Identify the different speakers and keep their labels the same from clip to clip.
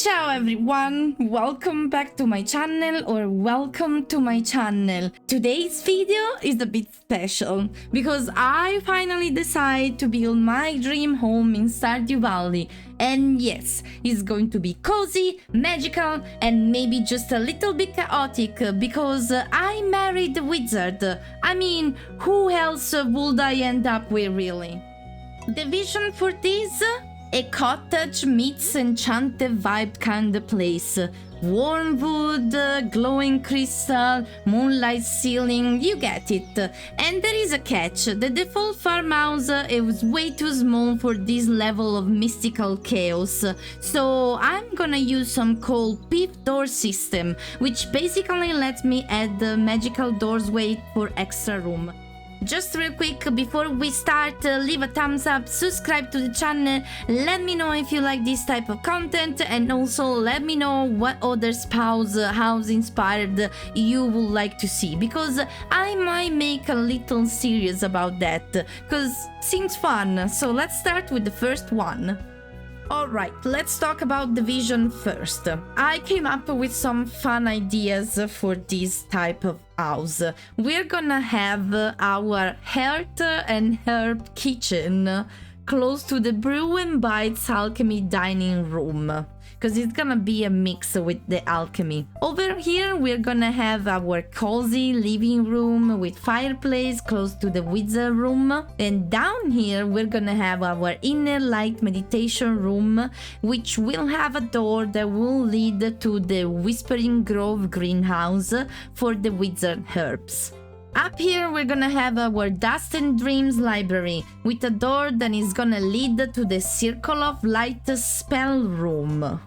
Speaker 1: Ciao everyone, welcome back to my channel or welcome to my channel. Today's video is a bit special because I finally decided to build my dream home in Stardew Valley. And yes, it's going to be cozy, magical and maybe just a little bit chaotic because I married a wizard. I mean, who else would I end up with really? The vision for this? A cottage meets enchanted vibe kind of place. Warm wood, glowing crystal, moonlight ceiling, you get it. And there is a catch. The default farmhouse is way too small for this level of mystical chaos. So I'm gonna use some called peep door system, which basically lets me add magical doorway for extra room. Just real quick, before we start, leave a thumbs up, subscribe to the channel, let me know if you like this type of content, and also let me know what other spouse house inspired you would like to see, because I might make a little series about that, because seems fun. So let's start with the first one. Alright, let's talk about the vision first. I came up with some fun ideas for this type of house. We're gonna have our hearth and herb kitchen close to the Brew Bites Alchemy dining room, because it's gonna be a mix with the Alchemy. Over here we're gonna have our cozy living room with fireplace close to the wizard room, and down here we're gonna have our inner light meditation room, which will have a door that will lead to the Whispering Grove greenhouse for the wizard herbs. Up here we're gonna have our Dust and Dreams library with a door that is gonna lead to the Circle of Light spell room.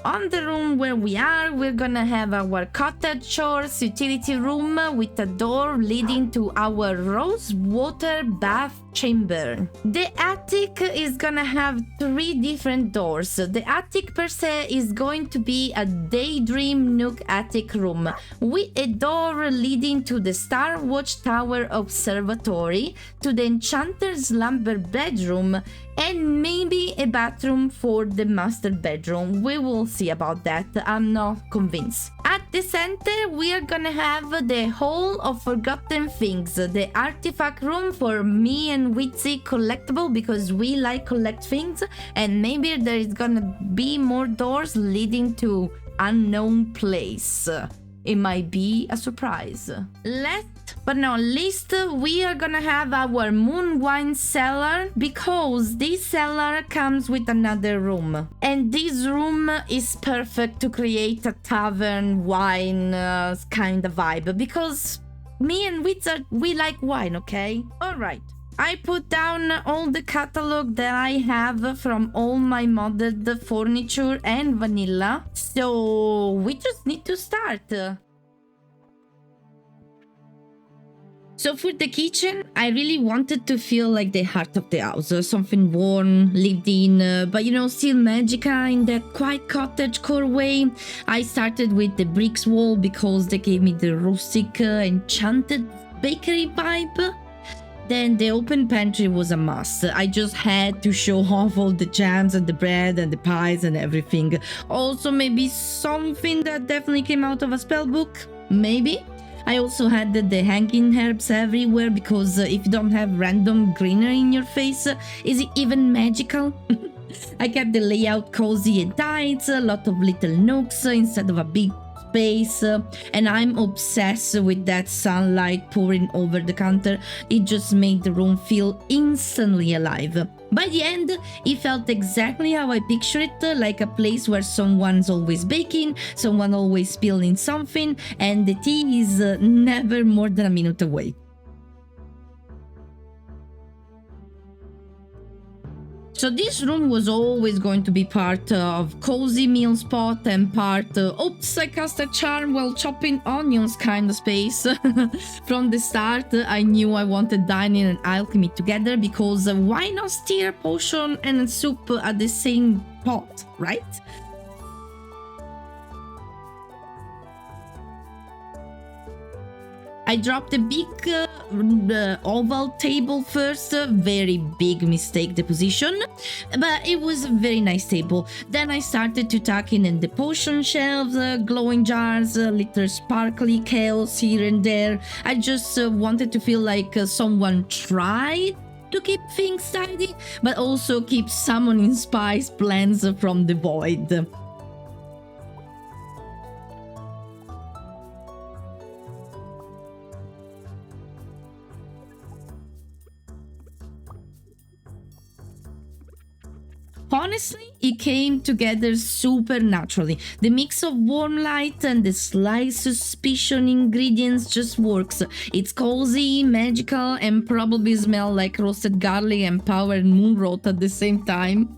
Speaker 1: On the room where we are, we're gonna have our cottagecore utility room with a door leading to our rose water bath chamber. The attic is gonna have 3 different doors. The attic per se is going to be a Daydream nook attic room with a door leading to the Star Watchtower observatory, to the Enchanter's slumber bedroom, and maybe a bathroom for the master bedroom. We will see about that. I'm not convinced. At the center, we are gonna have the Hall of Forgotten Things, the artifact room for me and Witchy collectible, because we like collect things, and maybe there is gonna be more doors leading to unknown place. It might be a surprise. Last but not least, we are gonna have our Moonwine Cellar, because this cellar comes with another room. And this room is perfect to create a tavern wine kind of vibe, because me and Wizard, we like wine, okay? Alright. I put down all the catalog that I have from all my modded furniture and vanilla, so we just need to start. So for the kitchen, I really wanted to feel like the heart of the house, something warm, lived in, but you know, still magical in that quiet cottagecore way. I started with the bricks wall because they gave me the rustic, enchanted bakery vibe. Then the open pantry was a must. I just had to show off all the jams and the bread and the pies and everything. Also maybe something that definitely came out of a spell book, maybe. I also had the hanging herbs everywhere, because if you don't have random greenery in your face, is it even magical? I kept the layout cozy and tight, a lot of little nooks instead of a big space, and I'm obsessed with that sunlight pouring over the counter. It just made the room feel instantly alive. By the end, it felt exactly how I pictured it, like a place where someone's always baking, someone always spilling something, and the tea is never more than a minute away. So this room was always going to be part of cozy meal spot and part oops, I cast a charm while chopping onions kind of space. From the start, I knew I wanted dining and alchemy together, because why not stir potion and soup at the same pot, right? I dropped a big oval table first. Very big mistake, the position. But it was a very nice table. Then I started to tuck in the potion shelves, glowing jars, little sparkly chaos here and there. I just wanted to feel like someone tried to keep things tidy, but also keep summoning spice plants from the void. Honestly, it came together super naturally. The mix of warm light and the slight suspicion ingredients just works. It's cozy, magical, and probably smell like roasted garlic and powdered moon rot at the same time.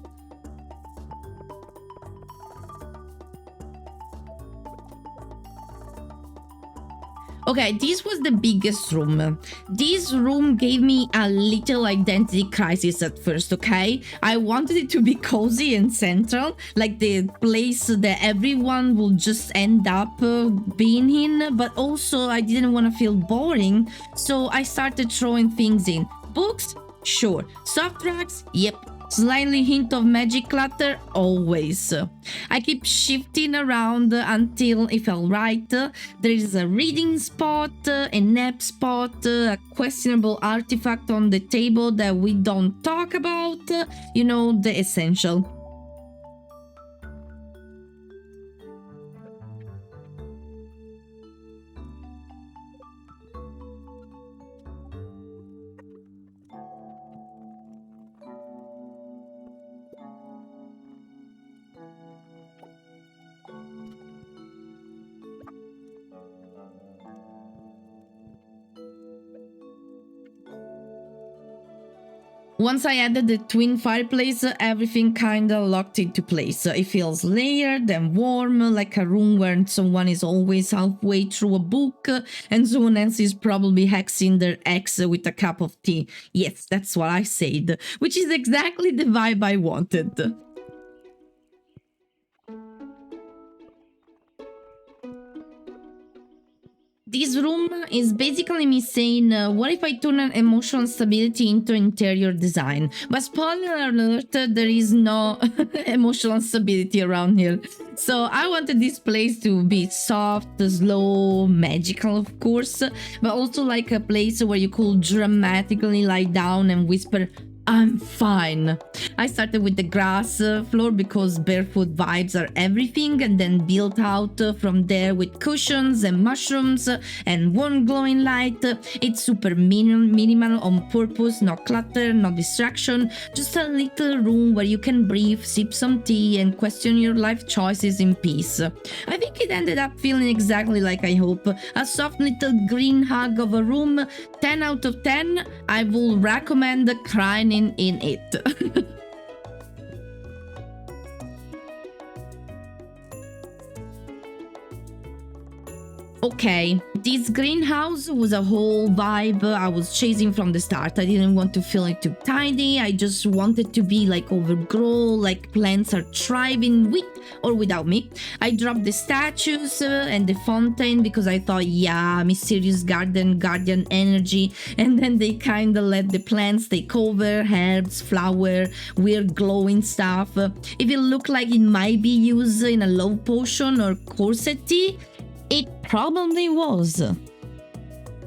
Speaker 1: Okay, this was the biggest room. This room gave me a little identity crisis at first, okay? I wanted it to be cozy and central, like the place that everyone will just end up being in, but also I didn't want to feel boring, so I started throwing things in. Books? Sure. Soft drugs? Yep. Slightly hint of magic clutter? Always. I keep shifting around until it felt right. There is a reading spot, a nap spot, a questionable artifact on the table that we don't talk about. You know, the essential. Once I added the twin fireplace, everything kinda locked into place. It feels layered and warm, like a room where someone is always halfway through a book and someone else is probably hexing their ex with a cup of tea. Yes, that's what I said, which is exactly the vibe I wanted. This room is basically me saying, what if I turn an emotional stability into interior design? But spoiler alert, there is no emotional stability around here. So I wanted this place to be soft, slow, magical of course, but also like a place where you could dramatically lie down and whisper, I'm fine. I started with the grass floor because barefoot vibes are everything, and then built out from there with cushions and mushrooms and warm glowing light. It's super minimal on purpose, no clutter, no distraction, just a little room where you can breathe, sip some tea and question your life choices in peace. I think it ended up feeling exactly like I hope. A soft little green hug of a room, 10 out of 10. I will recommend crying in it. Okay, this greenhouse was a whole vibe I was chasing from the start. I didn't want to feel it too tidy. I just wanted to be like overgrown, like plants are thriving with or without me. I dropped the statues and the fountain because I thought, yeah, mysterious guardian energy. And then they kind of let the plants take over, herbs, flower, weird glowing stuff. If it looked like it might be used in a love potion or corset tea, it probably was.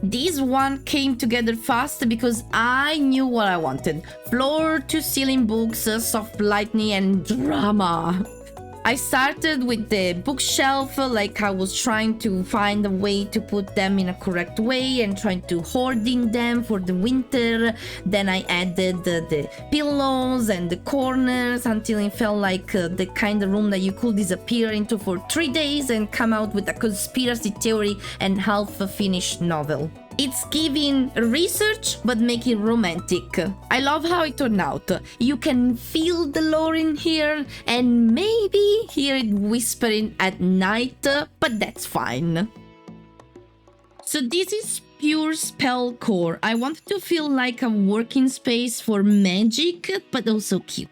Speaker 1: This one came together fast because I knew what I wanted. Floor to ceiling books, soft lighting and drama. I started with the bookshelf, like I was trying to find a way to put them in a correct way and trying to hoarding them for the winter. Then I added the pillows and the corners until it felt like the kind of room that you could disappear into for 3 days and come out with a conspiracy theory and half-finished novel. It's giving research but make it romantic. I love how it turned out. You can feel the lore in here and maybe hear it whispering at night, but that's fine. So this is pure spell core. I wanted to feel like a working space for magic, but also cute.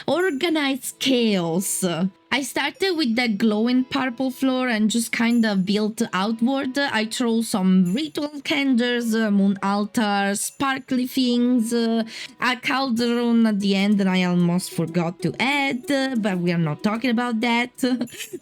Speaker 1: Organized chaos. I started with the glowing purple floor and just kind of built outward. I throw some ritual candles, moon altar, sparkly things, a cauldron at the end that I almost forgot to add, but we are not talking about that.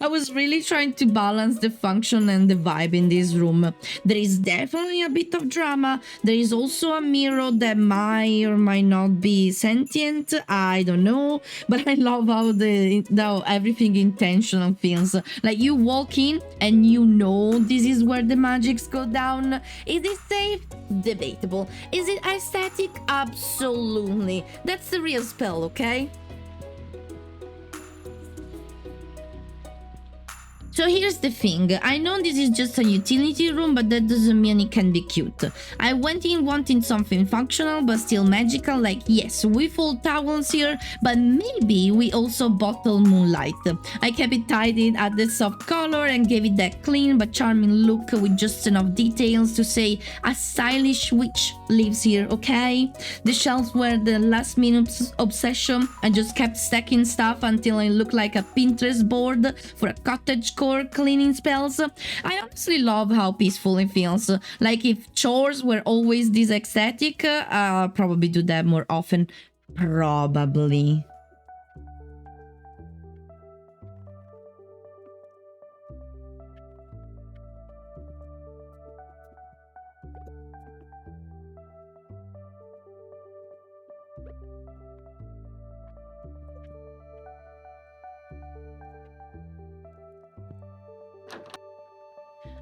Speaker 1: I was really trying to balance the function and the vibe in this room. There is definitely a bit of drama. There is also a mirror that might or might not be sentient. I don't know, but I love how everything intentional feels. Like you walk in and you know this is where the magics go down. Is it safe? Debatable. Is it aesthetic? Absolutely. That's the real spell, okay? So here's the thing, I know this is just a utility room, but that doesn't mean it can be cute. I went in wanting something functional but still magical, like yes, we fold towels here, but maybe we also bottle moonlight. I kept it tidied, added soft color and gave it that clean but charming look with just enough details to say a stylish witch lives here, okay? The shelves were the last minute obsession. I just kept stacking stuff until I looked like a Pinterest board for a cottagecore cleaning spells. I honestly love how peaceful it feels. Like if chores were always this ecstatic, I'll probably do that more often. Probably.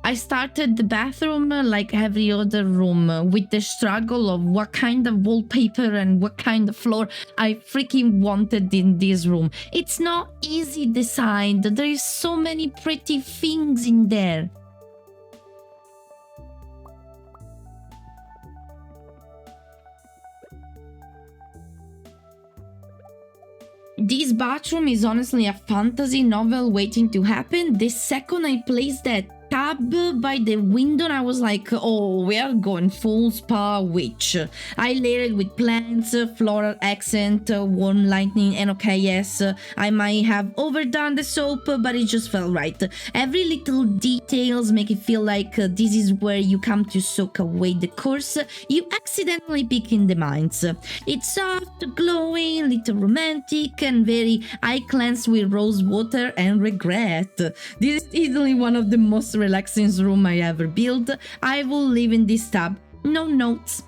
Speaker 1: I started the bathroom like every other room with the struggle of what kind of wallpaper and what kind of floor I freaking wanted in this room. It's not easy to decide. There is so many pretty things in there. This bathroom is honestly a fantasy novel waiting to happen. The second I placed that tab by the window, I was like, oh, we are going full spa witch. I layered with plants, floral accent, warm lightning, and okay, yes, I might have overdone the soap, but it just felt right. Every little details make it feel like this is where you come to soak away the course you accidentally pick in the minds. It's soft, glowing, little romantic, and very I cleanse with rose water and regret. This is easily one of the most relaxing room I ever built. I will live in this tub. No notes.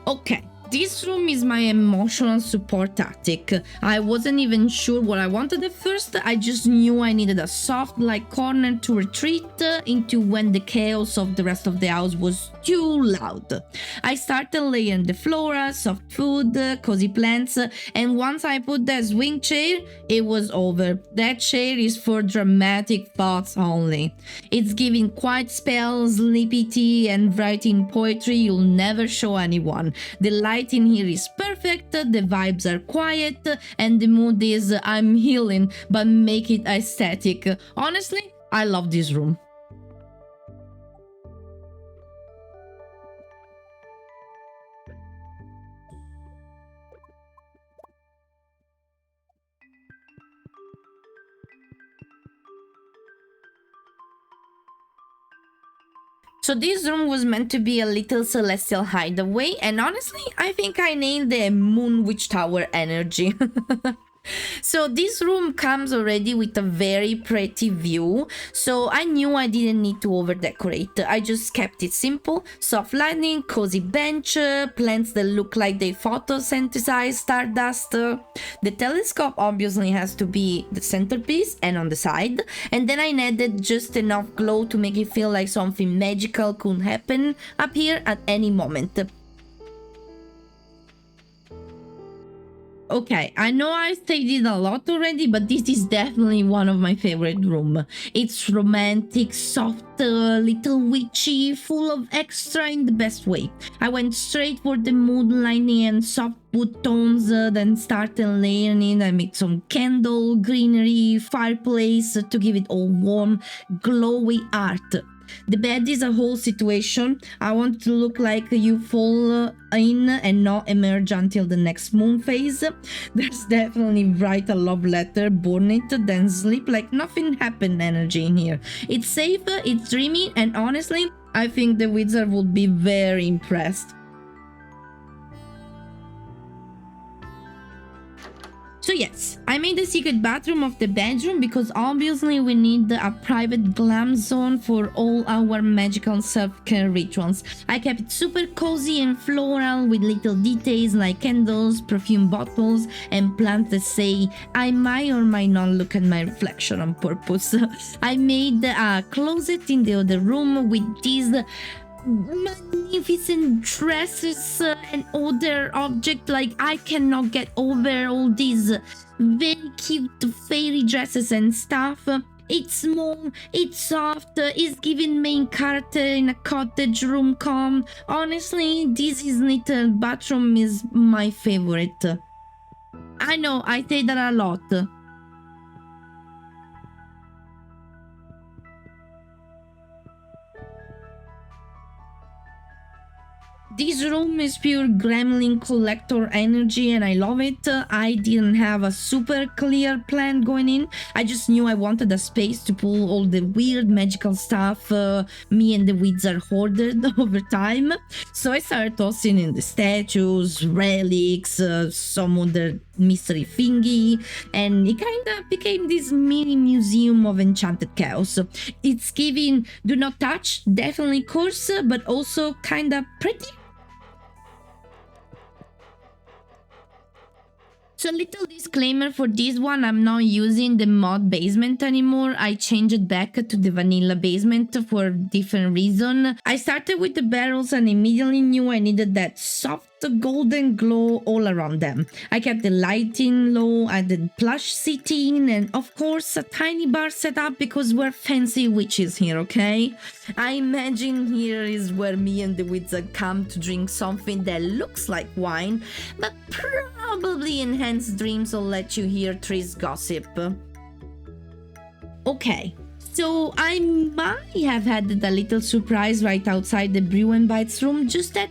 Speaker 1: Okay. This room is my emotional support attic. I wasn't even sure what I wanted at first. I just knew I needed a soft like corner to retreat into when the chaos of the rest of the house was too loud. I started layering the flora, soft food, cozy plants, and once I put that swing chair, it was over. That chair is for dramatic thoughts only. It's giving quiet spells, sleepy tea, and writing poetry you'll never show anyone. The light in here is perfect, the vibes are quiet, and the mood is I'm healing, but make it aesthetic. Honestly, I love this room. So this room was meant to be a little celestial hideaway, and honestly, I think I nailed the Moon Witch Tower energy. So this room comes already with a very pretty view, so I knew I didn't need to over decorate. I just kept it simple, soft lighting, cozy bench, plants that look like they photosynthesize stardust. The telescope obviously has to be the centerpiece and on the side, and then I added just enough glow to make it feel like something magical could happen up here at any moment. Okay, I know I stated a lot already, but this is definitely one of my favorite room. It's romantic, soft, little witchy, full of extra in the best way. I went straight for the mood lighting and soft wood tones, then started layering in. I made some candle, greenery, fireplace to give it all warm, glowy art. The bed is a whole situation. I want it to look like you fall in and not emerge until the next moon phase. There's definitely write a love letter, burn it, then sleep like nothing happened energy in here. It's safe, it's dreamy, and honestly, I think the wizard would be very impressed. So yes, I made the secret bathroom of the bedroom because obviously we need a private glam zone for all our magical self-care rituals. I kept it super cozy and floral with little details like candles, perfume bottles, and plants that say I might or might not look at my reflection on purpose. I made a closet in the other room with these magnificent dresses and other objects. Like, I cannot get over all these very cute fairy dresses and stuff. It's small, it's soft, it's giving main character in a cottage room calm. Honestly, this little bathroom is my favorite. I know, I say that a lot. This room is pure gremlin collector energy and I love it. I didn't have a super clear plan going in. I just knew I wanted a space to pull all the weird magical stuff me and the wizard hoarded over time. So I started tossing in the statues, relics, some other mystery thingy, and it kinda became this mini museum of enchanted chaos. It's giving do not touch, definitely coarse, but also kinda pretty. So little disclaimer for this one, I'm not using the mod basement anymore. I changed it back to the vanilla basement for a different reason. I started with the barrels and immediately knew I needed that soft golden glow all around them. I kept the lighting low, added plush seating, and of course a tiny bar set up because we're fancy witches here, okay? I imagine here is where me and the wizard come to drink something that looks like wine, but probably enhanced dreams will let you hear Tri's gossip. Okay, so I might have had a little surprise right outside the Brew Bites room, just that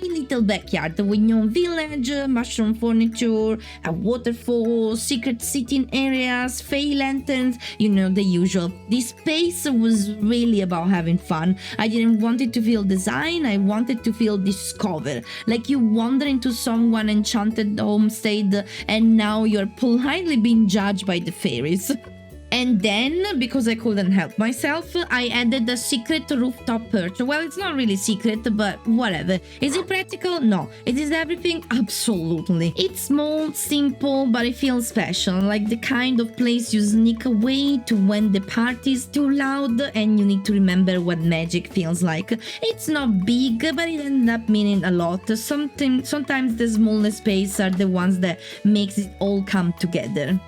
Speaker 1: little backyard with neon village, mushroom furniture, a waterfall, secret sitting areas, fey lanterns, you know, the usual. This space was really about having fun. I didn't want it to feel design, I wanted to feel discover. Like you wander into someone enchanted homestead and now you're politely being judged by the fairies. And then, because I couldn't help myself, I added a secret rooftop perch. Well, it's not really secret, but whatever. Is it practical? No. It is everything? Absolutely. It's small, simple, but it feels special. Like the kind of place you sneak away to when the party is too loud and you need to remember what magic feels like. It's not big, but it ended up meaning a lot. Sometimes the smallest spaces are the ones that makes it all come together.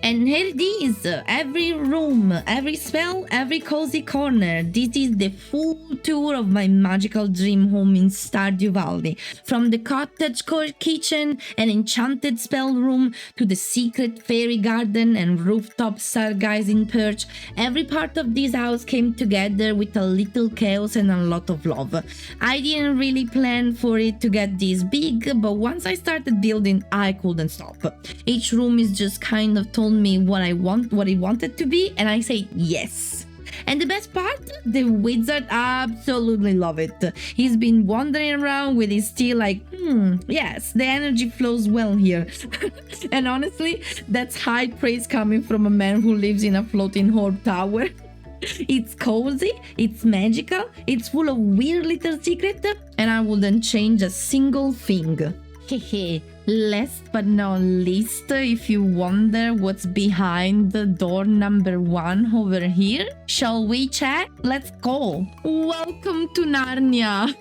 Speaker 1: And here it is, every room, every spell, every cozy corner. This is the full tour of my magical dream home in Stardew Valley. From the cottagecore kitchen and enchanted spell room to the secret fairy garden and rooftop stargazing perch, every part of this house came together with a little chaos and a lot of love. I didn't really plan for it to get this big, but once I started building, I couldn't stop. Each room is just kind of told me what I wanted to be, and I say yes. And the best part, the wizard absolutely love it. He's been wandering around with his tea like, yes, the energy flows well here. And honestly, that's high praise coming from a man who lives in a floating orb tower. It's cozy, it's magical, it's full of weird little secrets, and I wouldn't change a single thing. Hehe. Last but not least, if you wonder what's behind the door number 1 over here, shall we check? Let's go! Welcome to Narnia!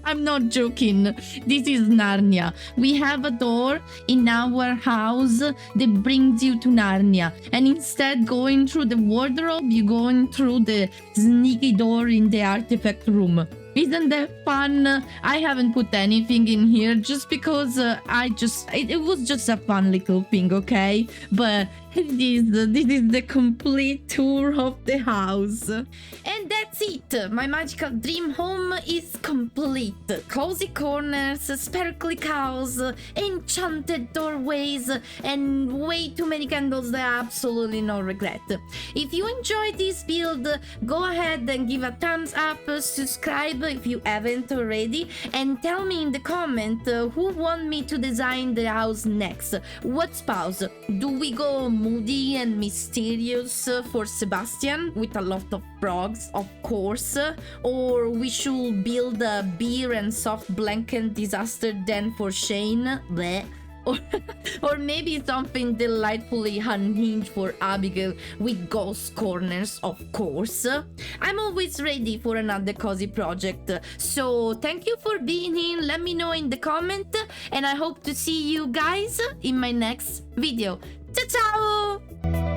Speaker 1: I'm not joking. This is Narnia. We have a door in our house that brings you to Narnia. And instead going through the wardrobe, you're going through the sneaky door in the artifact room. Isn't that fun? I haven't put anything in here just because it was just a fun little thing, okay? But this is the complete tour of the house. And that's it. My magical dream home is complete. Cozy corners, sparkly cows, enchanted doorways, and way too many candles that I absolutely no regret. If you enjoyed this build, go ahead and give a thumbs up, subscribe if you haven't already, and tell me in the comment who want me to design the house next. What spouse? Do we go moody and mysterious for Sebastian with a lot of frogs, of course, or we should build a beer and soft blanket disaster den for Shane? Bleh. Or maybe something delightfully unhinged for Abigail with ghost corners, of course. I'm always ready for another cozy project. So thank you for being here. Let me know in the comment, and I hope to see you guys in my next video. Ciao ciao!